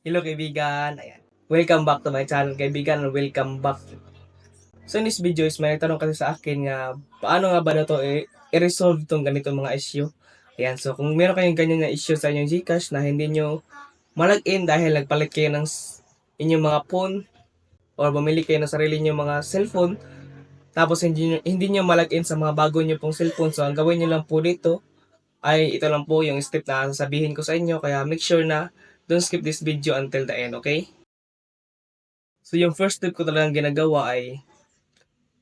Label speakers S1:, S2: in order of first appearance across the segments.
S1: Hello kaibigan, ayan. Welcome back to my channel kaibigan, welcome back. So in this video is may nagtanong kasi sa akin nga paano nga ba na to i-resolve itong ganitong mga issue. Ayan, so kung meron kayong ganyan na issue sa inyong Gcash na hindi nyo malagin dahil nagpalit kayo ng inyong mga phone or bumili kayo ng sarili nyo mga cellphone tapos hindi nyo malagin sa mga bago nyo pong cellphone. So ang gawin nyo lang po dito ay ito lang po yung step na sasabihin ko sa inyo kaya make sure na don't skip this video until the end, okay? So yung first step ko talagang ginagawa ay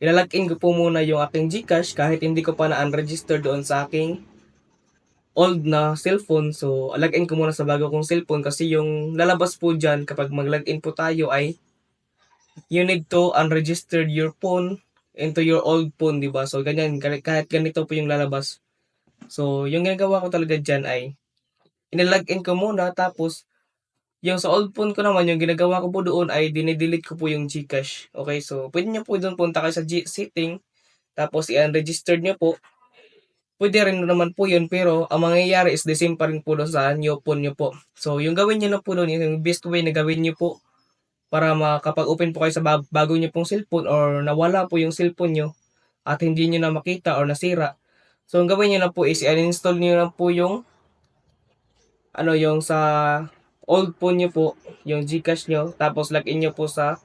S1: ilalagin ko po muna yung aking Gcash kahit hindi ko pa na-unregister doon sa aking old na cellphone. So login ko muna sa bago kong cellphone kasi yung lalabas po dyan kapag mag-login po tayo ay you need to unregister your phone into your old phone, di ba? So ganyan, kahit ganito po yung lalabas. So yung ginagawa ko talaga dyan ay inilagin ko muna tapos yung sa old phone ko naman, yung ginagawa ko po doon ay dine-delete ko po yung Gcash. Okay, so pwede nyo po doon punta kayo sa setting, tapos i-unregistered nyo po. Pwede rin naman po yun, pero ang mangyayari is the same pa rin po doon sa new phone nyo po. So yung gawin nyo na po doon, yung best way na gawin nyo po para makapag-open po kayo sa bago nyo pong cellphone or nawala po yung cellphone nyo at hindi nyo na makita or nasira. So ang gawin nyo na po is i-uninstall nyo na po yung yung sa old phone nyo po, yung Gcash nyo, tapos login nyo po sa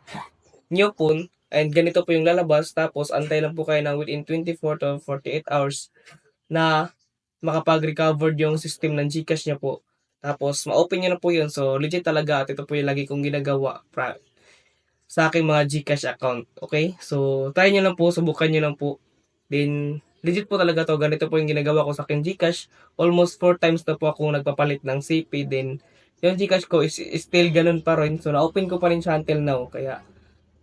S1: new phone, and ganito po yung lalabas, tapos antay lang po kayo ng within 24 to 48 hours na makapag-recover yung system ng Gcash nyo po. Tapos, ma-open nyo na po yun. So, legit talaga at ito po yung lagi kong ginagawa sa aking mga Gcash account. Okay? So, try nyo lang po, subukan nyo lang po. Then, legit po talaga to. Ganito po yung ginagawa ko sa aking Gcash. Almost 4 times na po ako nagpapalit ng CP. Then, yung Gcash ko is still ganun pa rin. So, na-open ko pa rin siya until now. Kaya,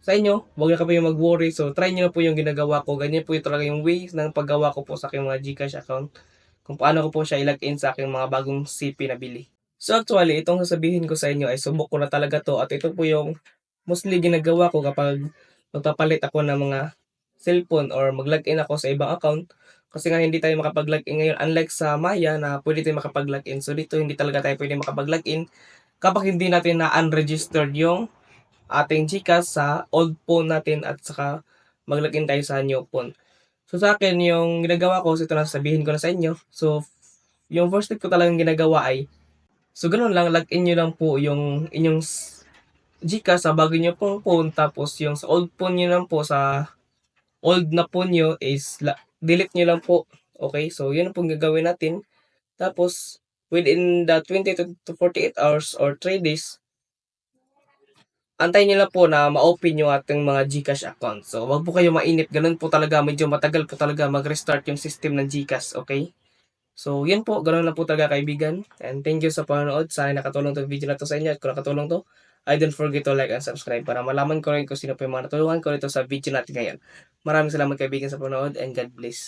S1: sa inyo, huwag na kayo mag-worry. So, try nyo na po yung ginagawa ko. Ganyan po yung talaga yung way ng paggawa ko po sa aking mga Gcash account. Kung paano ko po siya ilagin sa aking mga bagong CP na bili. So, actually, itong sasabihin ko sa inyo ay subok ko na talaga to. At ito po yung mostly ginagawa ko kapag magpapalit ako ng mga cellphone or mag-login ako sa ibang account. Kasi nga hindi tayo makapag-login ngayon. Unlike sa Maya na pwede tayo makapag-login. So, dito hindi talaga tayo pwede makapag-login kapag hindi natin na-unregistered yung ating Gcash sa old phone natin at saka mag-login tayo sa new phone. So sa akin, yung ginagawa ko, so ito na sabihin ko na sa inyo. So, yung first step ko talagang ginagawa ay, so ganun lang, login nyo lang po yung inyong Gcash sa bago nyo pong phone, tapos yung sa old phone nyo lang po, sa old na phone nyo is, delete nyo lang po. Okay, so yun ang pong gagawin natin. Tapos, within the 20 to 48 hours or 3 days, antayin nyo lang po na ma-open yung ating mga Gcash account. So, wag po kayo mainip. Ganun po talaga. Medyo matagal po talaga mag-restart yung system ng Gcash. Okay? So, yan po. Ganun lang po talaga kaibigan. And thank you sa panonood. Sana nakatulong to video na to sa inyo. At kung nakatulong to, I don't forget to like and subscribe para malaman ko rin kung sino po yung mga natulungan ko nito sa video natin ngayon. Maraming salamat kaibigan sa panonood and God bless.